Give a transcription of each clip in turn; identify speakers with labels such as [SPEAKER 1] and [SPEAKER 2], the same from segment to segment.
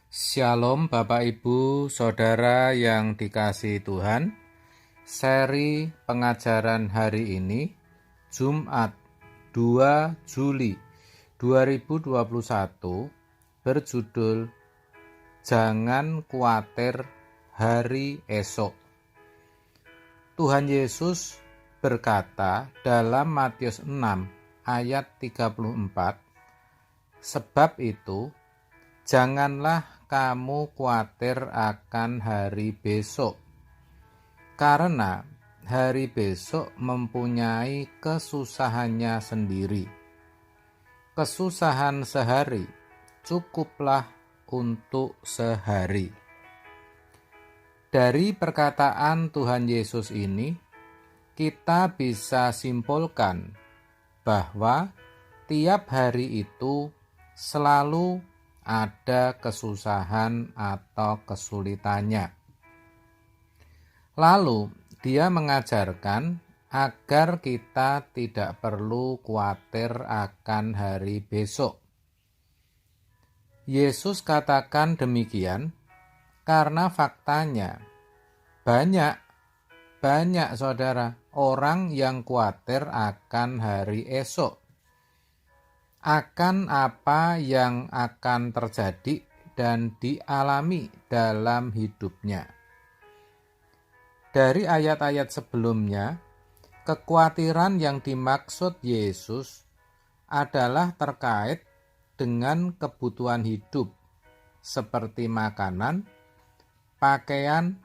[SPEAKER 1] Shalom Bapak Ibu Saudara yang dikasihi Tuhan. Seri pengajaran hari ini Jumat 2 Juli 2021 berjudul Jangan Khawatir Hari Esok. Tuhan Yesus berkata dalam Matius 6 ayat 34, sebab itu janganlah kamu khawatir akan hari besok, karena hari besok mempunyai kesusahannya sendiri. Kesusahan sehari cukuplah untuk sehari. Dari perkataan Tuhan Yesus ini, kita bisa simpulkan bahwa tiap hari itu selalu ada kesusahan atau kesulitannya. Lalu dia mengajarkan agar kita tidak perlu khawatir akan hari besok. Yesus katakan demikian karena faktanya banyak saudara orang yang khawatir akan hari esok, akan apa yang akan terjadi dan dialami dalam hidupnya. Dari ayat-ayat sebelumnya, kekhawatiran yang dimaksud Yesus adalah terkait dengan kebutuhan hidup seperti makanan, pakaian,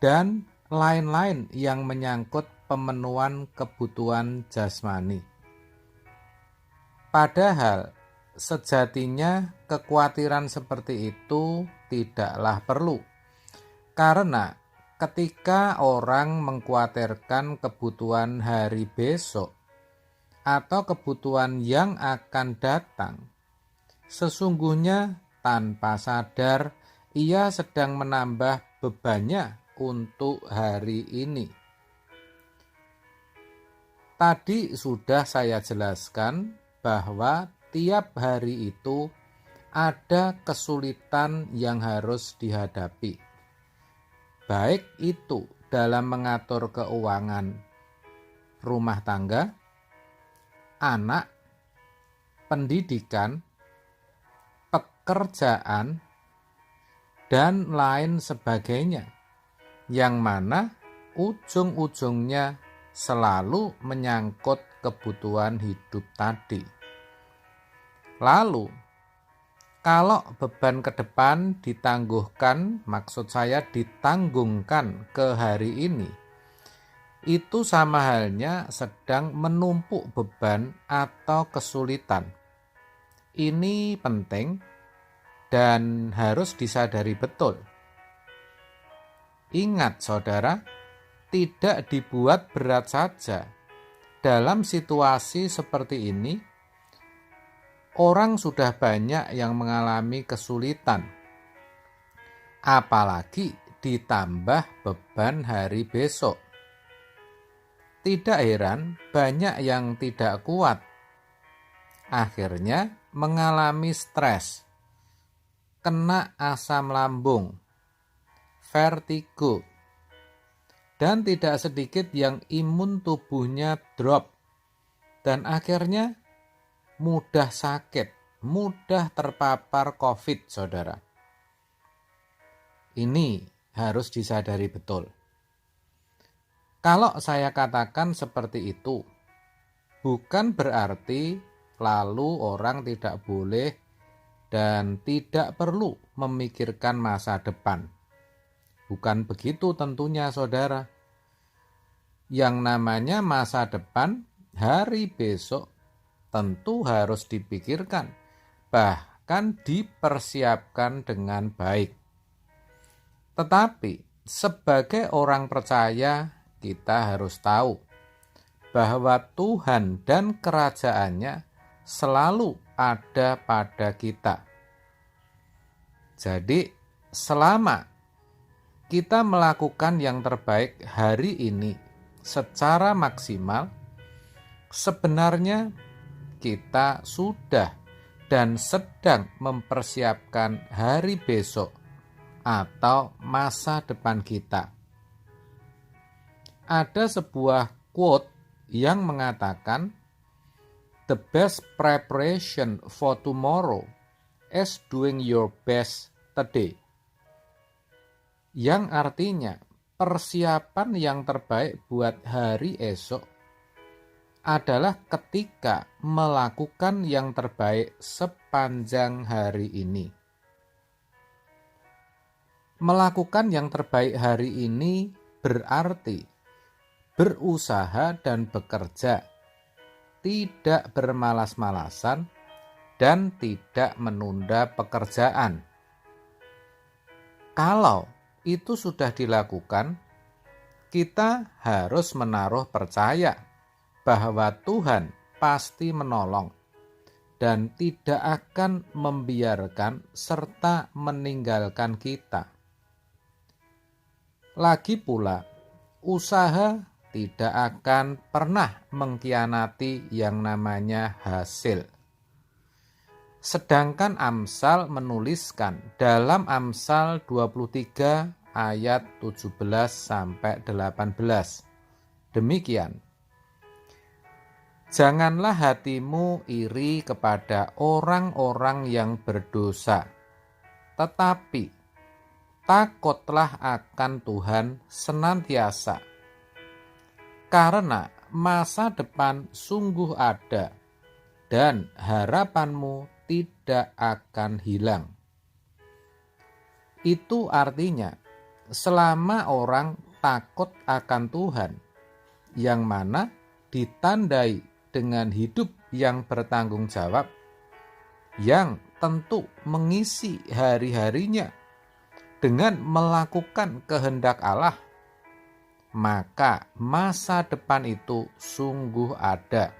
[SPEAKER 1] dan lain-lain yang menyangkut pemenuhan kebutuhan jasmani. Padahal sejatinya kekhawatiran seperti itu tidaklah perlu, karena ketika orang mengkhawatirkan kebutuhan hari besok atau kebutuhan yang akan datang, sesungguhnya tanpa sadar ia sedang menambah bebannya untuk hari ini. Tadi sudah saya jelaskan bahwa tiap hari itu ada kesulitan yang harus dihadapi. Baik itu dalam mengatur keuangan rumah tangga, anak, pendidikan, pekerjaan, dan lain sebagainya, yang mana ujung-ujungnya selalu menyangkut kebutuhan hidup tadi. Lalu, kalau beban ke depan ditangguhkan, maksud saya ditanggungkan ke hari ini, itu sama halnya sedang menumpuk beban atau kesulitan. Ini penting dan harus disadari betul. Ingat saudara, tidak dibuat berat saja. Dalam situasi seperti ini, orang sudah banyak yang mengalami kesulitan, apalagi ditambah beban hari besok. Tidak heran banyak yang tidak kuat, akhirnya mengalami stres, kena asam lambung, vertigo, dan tidak sedikit yang imun tubuhnya drop, dan akhirnya mudah sakit, mudah terpapar COVID, saudara. Ini harus disadari betul. Kalau saya katakan seperti itu, bukan berarti lalu orang tidak boleh dan tidak perlu memikirkan masa depan. Bukan begitu tentunya, saudara. Yang namanya masa depan, hari besok, tentu harus dipikirkan, bahkan dipersiapkan dengan baik. Tetapi sebagai orang percaya, kita harus tahu bahwa Tuhan dan kerajaannya selalu ada pada kita. Jadi selama kita melakukan yang terbaik hari ini secara maksimal, sebenarnya kita sudah dan sedang mempersiapkan hari besok atau masa depan kita. Ada sebuah quote yang mengatakan, "The best preparation for tomorrow is doing your best today." Yang artinya, persiapan yang terbaik buat hari esok adalah ketika melakukan yang terbaik sepanjang hari ini. Melakukan yang terbaik hari ini berarti berusaha dan bekerja, tidak bermalas-malasan, dan tidak menunda pekerjaan. Kalau itu sudah dilakukan, kita harus menaruh percaya bahwa Tuhan pasti menolong dan tidak akan membiarkan serta meninggalkan kita. Lagi pula, usaha tidak akan pernah mengkhianati yang namanya hasil. Sedangkan Amsal menuliskan dalam Amsal 23 ayat 17-18. Demikian. Janganlah hatimu iri kepada orang-orang yang berdosa, tetapi takutlah akan Tuhan senantiasa, karena masa depan sungguh ada dan harapanmu tidak akan hilang. Itu artinya, selama orang takut akan Tuhan, yang mana ditandai dengan hidup yang bertanggung jawab, yang tentu mengisi hari-harinya dengan melakukan kehendak Allah, maka masa depan itu sungguh ada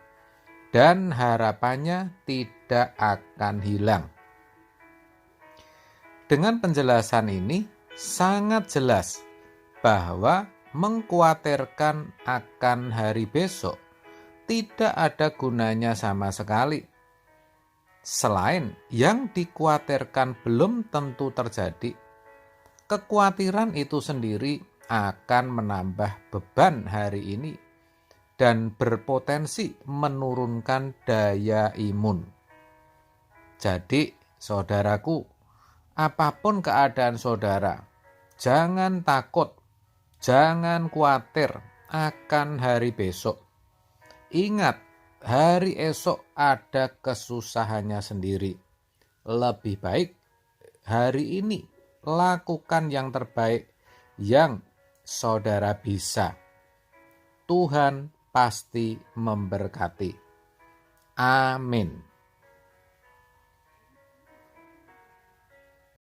[SPEAKER 1] dan harapannya tidak akan hilang. Dengan penjelasan ini sangat jelas bahwa mengkhawatirkan akan hari besok tidak ada gunanya sama sekali. Selain yang dikhawatirkan belum tentu terjadi, kekhawatiran itu sendiri akan menambah beban hari ini dan berpotensi menurunkan daya imun. Jadi, saudaraku, apapun keadaan saudara, jangan takut, jangan khawatir akan hari besok. Ingat, hari esok ada kesusahannya sendiri. Lebih baik hari ini lakukan yang terbaik yang saudara bisa. Tuhan pasti memberkati. Amin.